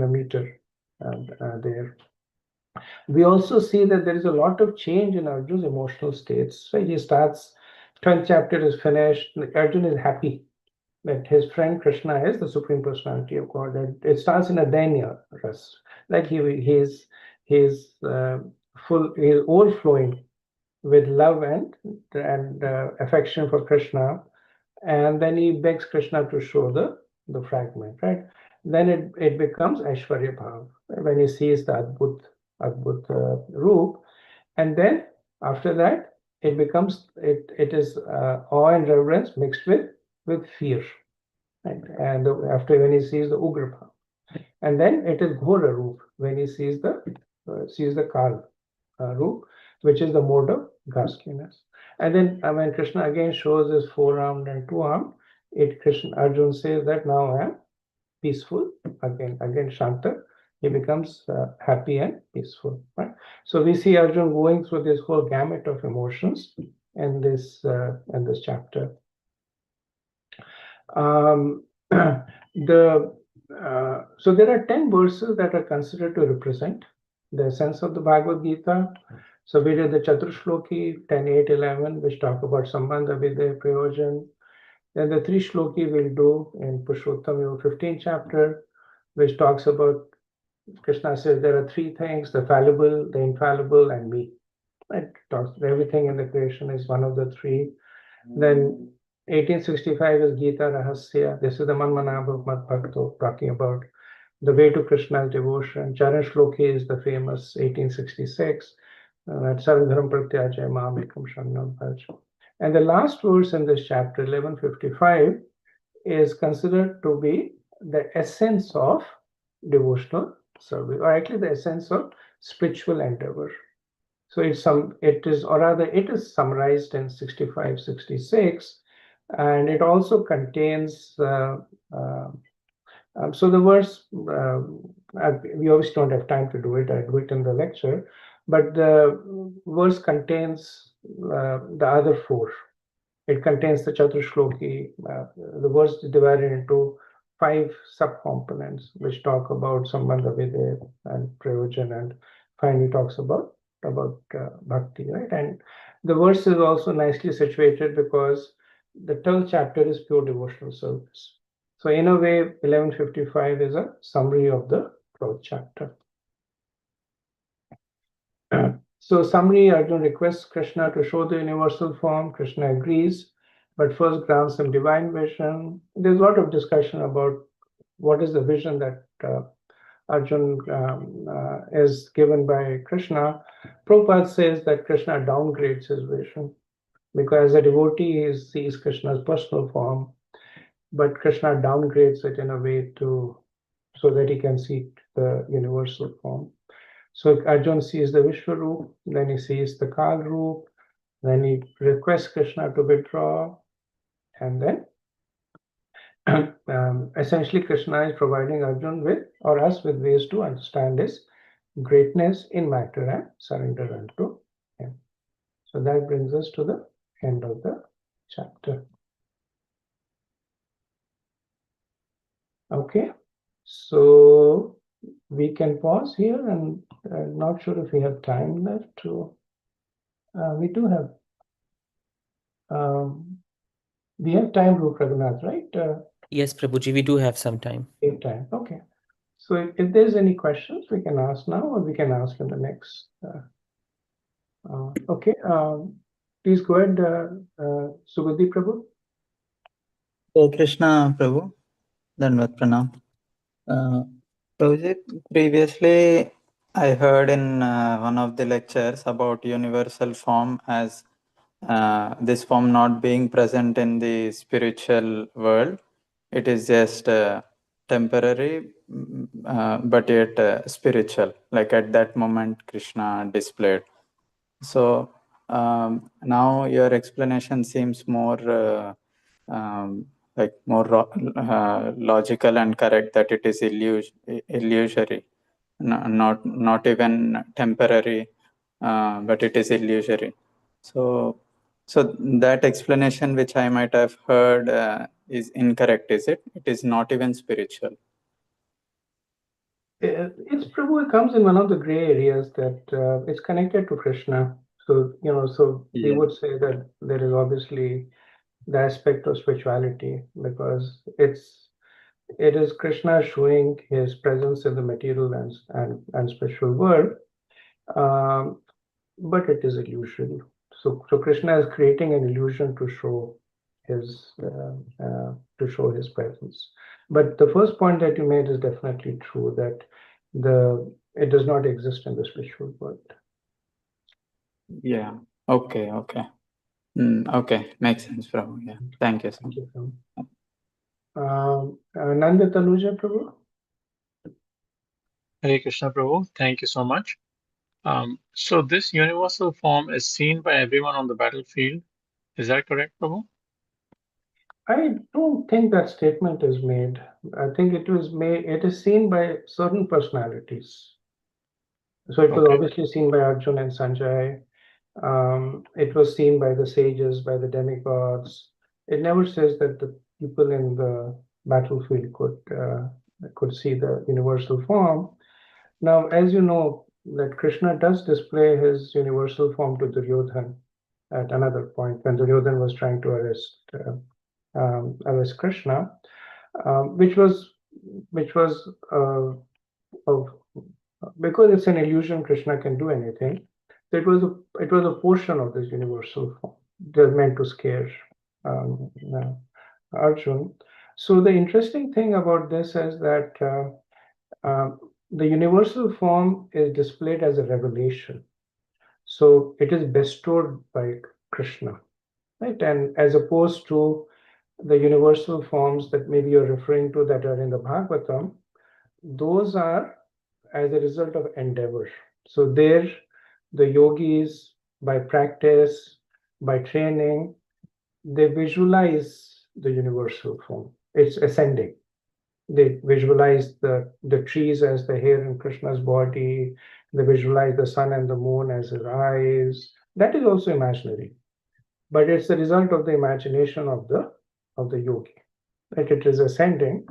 meter there. We also see that there is a lot of change in Arjun's emotional states. Right? He starts, 10th chapter is finished. Arjun is happy that his friend Krishna is the Supreme Personality of God. And it starts in a Dainya ras. Like he's overflowing with love and affection for Krishna. And then he begs Krishna to show the fragment, right? Then it becomes Aishwarya Bhav when he sees the Adbhut Roop. And then after that, it is awe and reverence mixed with fear. Right? And when he sees the Ugra Bhav. And then it is Ghora Roop when he sees the Kal Roop, which is the mode of ghastliness. And then when Krishna again shows his 4-armed and 2-armed, Arjun says that now I am peaceful. Again Shanta, he becomes happy and peaceful. Right? So we see Arjun going through this whole gamut of emotions in this chapter. So there are 10 verses that are considered to represent the essence of the Bhagavad Gita. So we did the Chaturshloki 10, 8, 11, which talk about Sambandha, Vidya, Prayojan. Then the 3 Shloki we'll do in Purushottam Yoga 15th chapter, which talks about, Krishna says there are 3 things, the fallible, the infallible, and me. It talks everything in the creation is one of the 3. Then 1865 is Gita Rahasya. This is the Manmanabha Mat Bhakto talking about the way to Krishna's devotion. Charan Shloki is the famous 1866. Sarvadharam Pratyajaya Mamekam Sharanam Bhaj. And the last verse in this chapter, 1155, is considered to be the essence of devotional service, or actually the essence of spiritual endeavor. So it is summarized in 65, 66, and it also contains. So the verse, we obviously don't have time to do it. I do it in the lecture, but the verse contains the other 4. It contains the Chaturshloki. The verse is divided into 5 subcomponents, which talk about Sambandha, Vidya, and Prayojan, and finally talks about bhakti, right? And the verse is also nicely situated because the 12th chapter is pure devotional service. So in a way, 1155 is a summary of the 12th chapter. So summary, Arjun requests Krishna to show the universal form. Krishna agrees, but first grants him divine vision. There's a lot of discussion about what is the vision that Arjun is given by Krishna. Prabhupada says that Krishna downgrades his vision because as a devotee he sees Krishna's personal form, but Krishna downgrades it in a way so that he can see the universal form. So Arjun sees the Vishwaroop, then he sees the Kal Roop, then he requests Krishna to withdraw, and then essentially Krishna is providing Arjun with, or us with, ways to understand his greatness in matter and surrender unto him. So that brings us to the end of the chapter. Okay, so we can pause here, and not sure if we have time left to. We do have. We have time, Rup Raghunath, right? Yes, Prabhuji, we do have some time. We have time. Okay. So if there's any questions, we can ask now, or we can ask in the next. Okay. Please go ahead, Subudhi Prabhu. Hare Krishna Prabhu, Dandavat Pranam. Prabhuji, previously I heard in one of the lectures about universal form as this form not being present in the spiritual world. It is just temporary, but yet spiritual, like at that moment Krishna displayed. So now your explanation seems more like more logical and correct, that it is illusory, not even temporary, but it is illusory. So that explanation which I might have heard is incorrect, is it? It is not even spiritual. It's Prabhu, it comes in one of the gray areas that it's connected to Krishna. So, so we would say that there is obviously the aspect of spirituality, because it is Krishna showing his presence in the material and spiritual world, but it is illusion. So Krishna is creating an illusion to show his presence. But the first point that you made is definitely true, that it does not exist in the spiritual world. Yeah. Okay. Okay. Makes sense, Prabhu. Yeah. Thank you. Thank you. Nanda Tanuja Prabhu. Hare Krishna Prabhu, thank you so much. So this universal form is seen by everyone on the battlefield. Is that correct, Prabhu? I don't think that statement is made. I think it is seen by certain personalities. So it was obviously seen by Arjun and Sanjay. It was seen by the sages, by the demigods. It never says that the people in the battlefield could see the universal form. Now, as you know, that Krishna does display his universal form to Duryodhan at another point when Duryodhan was trying to arrest Krishna, which was because it's an illusion. Krishna can do anything. So it was a portion of this universal form. They're meant to scare Arjun. So the interesting thing about this is that the universal form is displayed as a revelation. So it is bestowed by Krishna, right? And as opposed to the universal forms that maybe you're referring to that are in the Bhagavatam, those are as a result of endeavor. So there, the yogis, by practice, by training, they visualize the universal form. It's ascending. They visualize the trees as the hair in Krishna's body. They visualize the sun and the moon as his eyes. That is also imaginary, but it's the result of the imagination of the yogi. Right? It is ascending.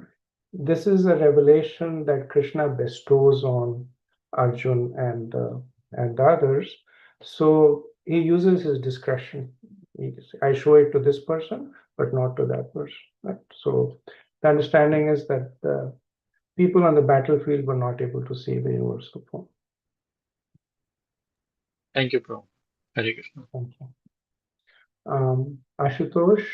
This is a revelation that Krishna bestows on Arjun and the others. So he uses his discretion. I show it to this person, but not to that person. Right? So the understanding is that the people on the battlefield were not able to see the universal form. Thank you, Prabhu. Hare Krishna. Thank you. Ashutosh.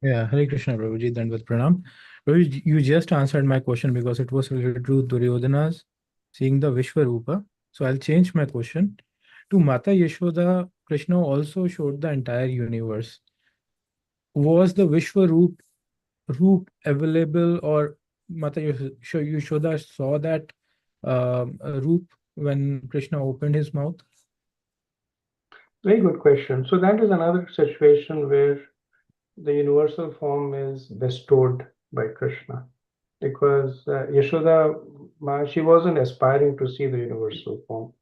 Yeah, Hare Krishna, Prabhuji, Dandavat Pranam. Prabhuji, you just answered my question because it was related to Duryodhana's seeing the Vishwarupa. So I'll change my question. To Mata Yashoda, Krishna also showed the entire universe. Was the Vishwarup available, or Mata Yashoda saw that Roop when Krishna opened his mouth? Very good question. So that is another situation where the universal form is bestowed by Krishna, because Yashoda, she wasn't aspiring to see the universal form,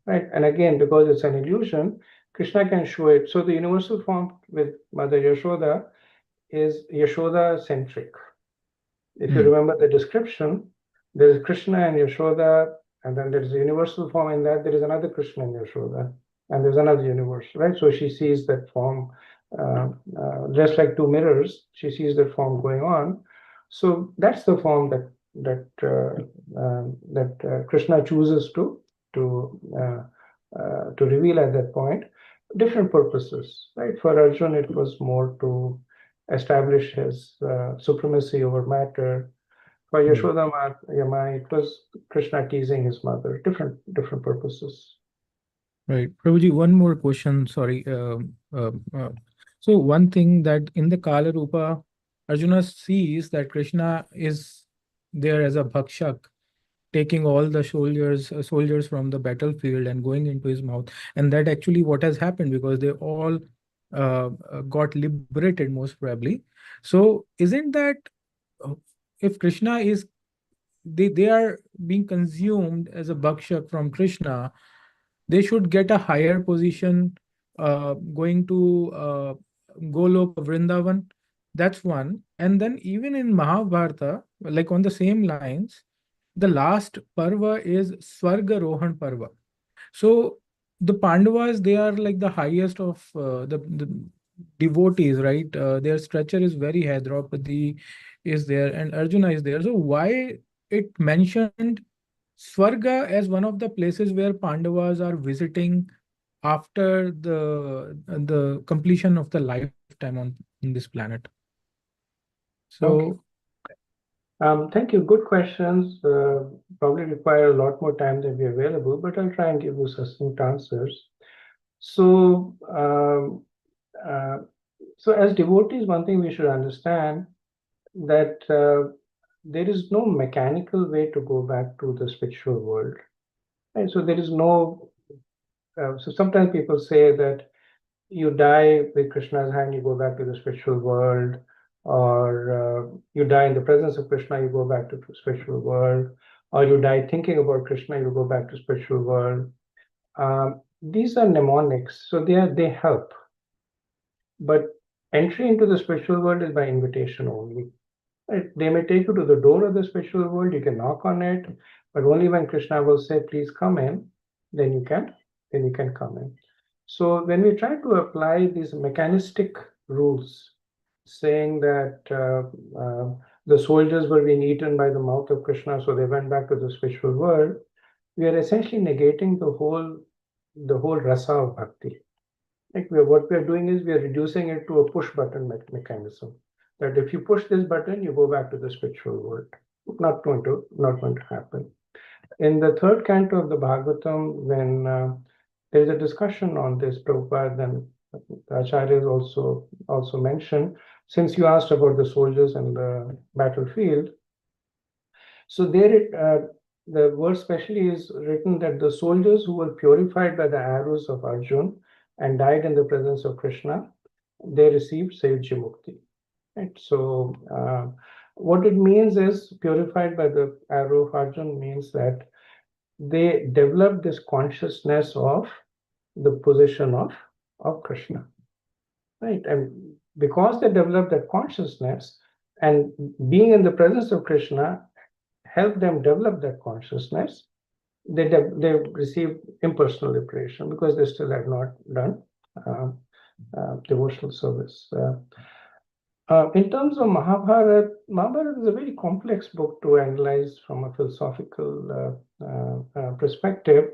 right? And again, because it's an illusion, Krishna can show it. So the universal form with Mother Yashoda is Yashoda-centric. If you remember the description, there is Krishna and Yashoda, and then there is a universal form in that there is another Krishna and Yashoda, and there's another universe, right? So she sees that form, just like two mirrors, she sees that form going on. So that's the form that Krishna chooses to reveal at that point. Different purposes, right? For Arjun, it was more to establish his supremacy over matter. For Yashoda Yama, it was Krishna teasing his mother. Different purposes. Right. Prabhuji, one more question. Sorry. So one thing that in the Kala Rupa, Arjuna sees that Krishna is there as a bhakshak, taking all the soldiers from the battlefield and going into his mouth. And that actually what has happened, because they all got liberated most probably. So isn't that if Krishna is, they are being consumed as a bhakshak from Krishna, they should get a higher position going to Golok Vrindavan. That's one. And then even in Mahabharata, like on the same lines, the last parva is Swarga Rohan Parva. So the Pandavas, they are like the highest of the devotees, right? Their stature is very high. Draupadi is there and Arjuna is there. So why it mentioned Swarga as one of the places where Pandavas are visiting after the completion of the lifetime on this planet? So thank you. Good questions. Probably require a lot more time than be available, but I'll try and give you succinct answers. So, so as devotees, one thing we should understand that there is no mechanical way to go back to the spiritual world. Right? So there is no. So sometimes people say that you die with Krishna's hand, you go back to the spiritual world, or you die in the presence of Krishna, you go back to the spiritual world, or you die thinking about Krishna, you go back to spiritual world. These are mnemonics, so they help. But entry into the spiritual world is by invitation only. Right? They may take you to the door of the spiritual world, you can knock on it, but only when Krishna will say, please come in, then you can come in. So when we try to apply these mechanistic rules, saying that the soldiers were being eaten by the mouth of Krishna, so they went back to the spiritual world, we are essentially negating the whole rasa of bhakti. Like what we are doing is we are reducing it to a push button mechanism. That if you push this button, you go back to the spiritual world. Not going to happen. In the third canto of the Bhagavatam, when there is a discussion on this, Prabhupada and the Acharyas also mentioned, since you asked about the soldiers and the battlefield. So there the verse specially is written that the soldiers who were purified by the arrows of Arjun and died in the presence of Krishna, they received Sayujya Mukti. Right? So what it means is purified by the arrow of Arjun means that they develop this consciousness of the position of Krishna. Right? And because they develop that consciousness and being in the presence of Krishna help them develop that consciousness, they receive impersonal liberation because they still have not done devotional service. In terms of Mahabharata is a very complex book to analyze from a philosophical perspective,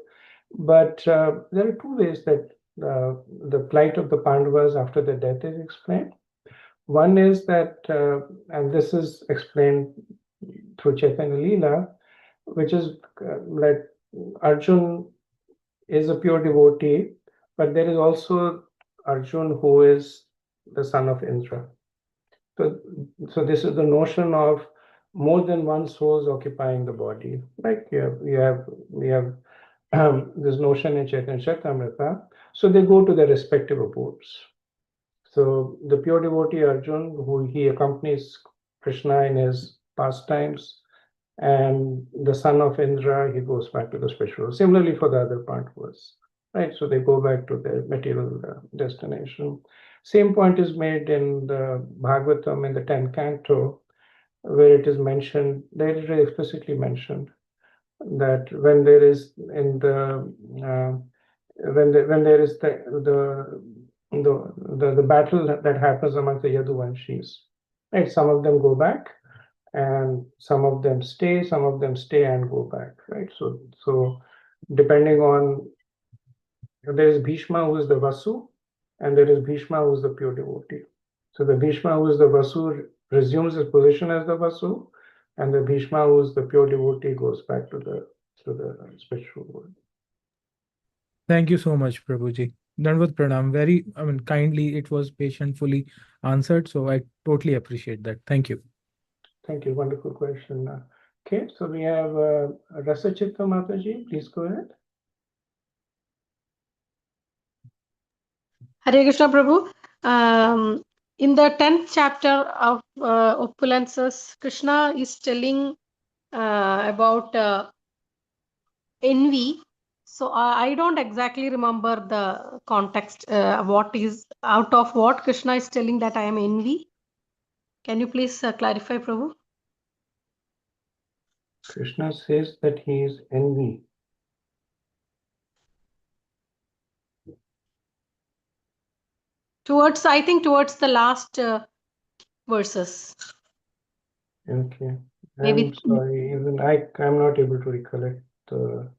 but there are two ways that the plight of the Pandavas after their death is explained. One is that, and this is explained through Chaitanya Leela, which is that Arjun is a pure devotee, but there is also Arjun who is the son of Indra. So this is the notion of more than one souls occupying the body. Like we have this notion in Chaitanya Charitamrita. So they go to their respective abodes. So the pure devotee Arjun, who he accompanies Krishna in his pastimes, and the son of Indra, he goes back to the spiritual world. Similarly for the other Pandavas, right? So they go back to their material destination. Same point is made in the Bhagavatam in the 10th canto, where it is mentioned, there it is explicitly mentioned that when there is in the when there is the battle that happens among the Yaduvanshis, right? Some of them go back, and some of them stay and go back, right? So depending on, there is Bhishma who is the Vasu, and there is Bhishma who is the pure devotee. So the Bhishma who is the Vasu resumes his position as the Vasu, and the Bhishma who is the pure devotee goes back to the spiritual world. Thank you so much, Prabhuji. Dandavat Pranam. Very, kindly, it was patientfully answered. So I totally appreciate that. Thank you. Thank you. Wonderful question. Okay, so we have Rasachitta Mataji. Please go ahead. Hare Krishna Prabhu. In the 10th chapter of Opulences, Krishna is telling about envy. So I don't exactly remember the context. What is out of what Krishna is telling that I am envy? Can you please clarify, Prabhu? Krishna says that he is envy. I think towards the last verses. Okay. Maybe. I'm sorry, even I'm not able to recollect the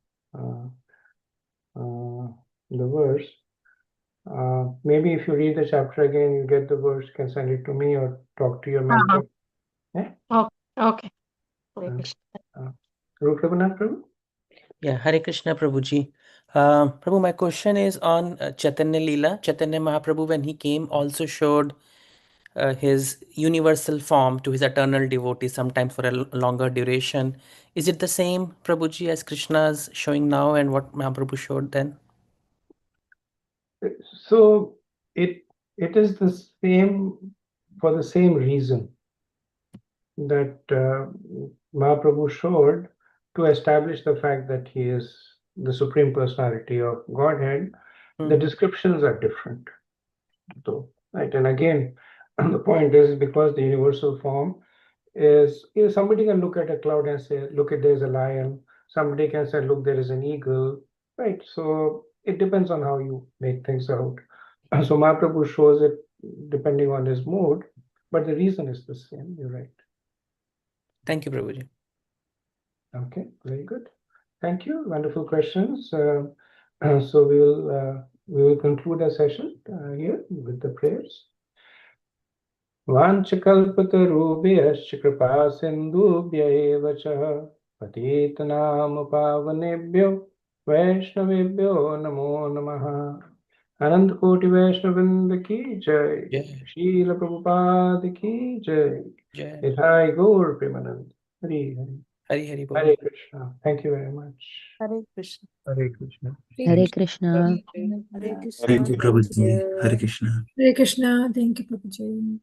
verse. Maybe if you read the chapter again, you get the verse, you can send it to me or talk to your mentor. Yeah. Okay. Rup Raghunath Prabhu? Yeah, Hare Krishna Prabhuji. Prabhu, my question is on Chaitanya Leela. Chaitanya Mahaprabhu, when he came, also showed his universal form to his eternal devotee, sometimes for a longer duration. Is it the same, Prabhuji, as Krishna's showing now and what Mahaprabhu showed then? So it is the same for the same reason that Mahaprabhu showed to establish the fact that he is the Supreme Personality of Godhead. The descriptions are different, though, right? And again, the point is because the universal form is, somebody can look at a cloud and say, look, there's a lion. Somebody can say, look, there is an eagle, right? So it depends on how you make things out. So Mahaprabhu shows it depending on his mood, but the reason is the same. You're right. Thank you, Prabhuji. Okay, very good. Thank you. Wonderful questions. So we will conclude our session here with the prayers. वाञ्छकल्पतरुभ्यश्च कृपा सिन्धुभ्य एव च पतितनां पावनेभ्यो वैष्णवेभ्यो नमो नमः। अनंत कोटि वैष्णववृंद की जय। शील प्रभुपाद की जय। निताय गौर Premanand. Hari Hari Hare Hare Bol. Hare Krishna. Thank you very much. Hare Krishna. Hare Krishna. Hare Krishna. Hare Krishna. Thank you, Prabhuji. Hare Krishna. Hare Krishna. Thank you, Prabhuji.